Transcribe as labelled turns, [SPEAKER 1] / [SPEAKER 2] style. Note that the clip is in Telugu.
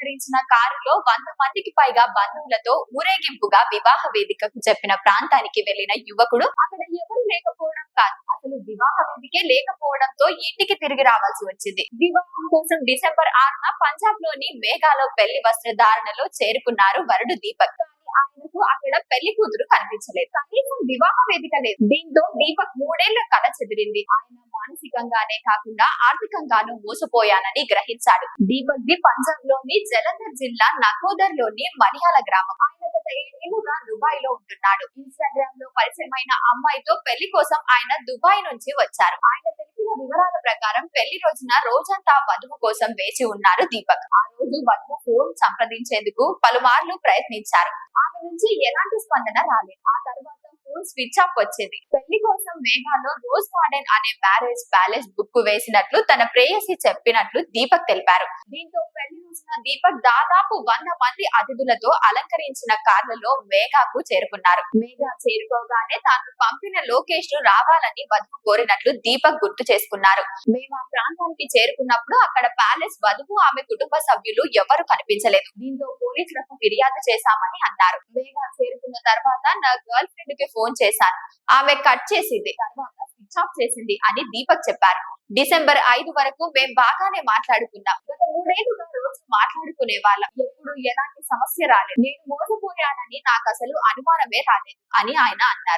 [SPEAKER 1] అలంకరించిన కారులో 100 మందికి పైగా బంధువులతో ఊరేగింపుగా వివాహ వేదికకు చెప్పిన ప్రాంతానికి వెళ్లిన యువకుడు అక్కడ ఎవరు లేకపోవడం కాదు, అసలు వివాహ వేదికే లేకపోవడంతో ఇంటికి తిరిగి రావాల్సి వచ్చింది. వివాహం కోసం డిసెంబర్ 6న పంజాబ్ లోని మేఘాలో పెళ్లి వస్త్రధారణలో చేరుకున్నారు వరుడు దీపక్. ఆయనకు అక్కడ పెళ్లి కూతురు కనిపించలేదు, కనీసం వివాహ వేదిక లేదు. దీంతో దీపక్ 3 ఏళ్ల కల చెదిరింది. ఆయన మానసికంగానే కాకుండా ఆర్థికంగానూ మోసపోయానని గ్రహించాడు. దీపక్ ది పంజాబ్ లోని జలంధర్ జిల్లా నకోదర్ లోని మనియాల గ్రామం. ఆయన గత 7 ఏళ్లుగా దుబాయ్ లో ఉంటున్నాడు. ఇన్స్టాగ్రామ్ లో పరిచయమైన అమ్మాయితో పెళ్లి కోసం ఆయన దుబాయ్ నుంచి వచ్చారు. ఆయన తెలిపిన వివరాల ప్రకారం పెళ్లి రోజున రోజంతా వధువు కోసం వేచి ఉన్నారు దీపక్. ఆ రోజు వధువు ఫోన్ సంప్రదించేందుకు పలుమార్లు ప్రయత్నించారు. ఆమె నుంచి ఎలాంటి స్పందన రాలేదు. ఆ తర్వాత ఫోన్ స్విచ్ ఆఫ్ వచ్చింది. పెళ్లి కోసం మేఘాలో రోజ్ గార్డెన్ అనే మ్యారేజ్ ప్యాలెస్ బుక్ వేసినట్లు తన ప్రేయసి చెప్పినట్లు దీపక్ తెలిపారు. దీంతో పెళ్లి రోజున దీపక్ దాదాపు 100 మంది అతిథులతో అలంకరించిన కార్లలో మేఘాకు చేరుకున్నారు. మేఘా చేరుకోగానే తాను పంపిన లొకేషన్ రావాలని వధువు కోరినట్లు దీపక్ గుర్తు చేసుకున్నారు. మేము ఆ ప్రాంతానికి చేరుకున్నప్పుడు అక్కడ ప్యాలెస్ వధువు ఆమె కుటుంబ సభ్యులు ఎవరు కనిపించలేదు. దీంతో పోలీసులకు ఫిర్యాదు చేశామని అన్నారు. మేఘా చేరుకున్న తర్వాత నా గర్ల్ ఫ్రెండ్ కి ఫోన్ చేశాను, ఆమె కట్ చేసింది, తర్వాత స్విచ్ ఆఫ్ చేసింది అని దీపక్ చెప్పారు. డిసెంబర్ 5 వరకు మేం బాగానే మాట్లాడుకున్నాం. గత 3 ఏళ్లుగా రోజు మాట్లాడుకునే వాళ్ళం. ఎప్పుడు ఎలాంటి సమస్య రాలేదు. నేను మోసపోయానని నాకు అసలు అనుమానమే రాలేదు అని ఆయన అన్నారు.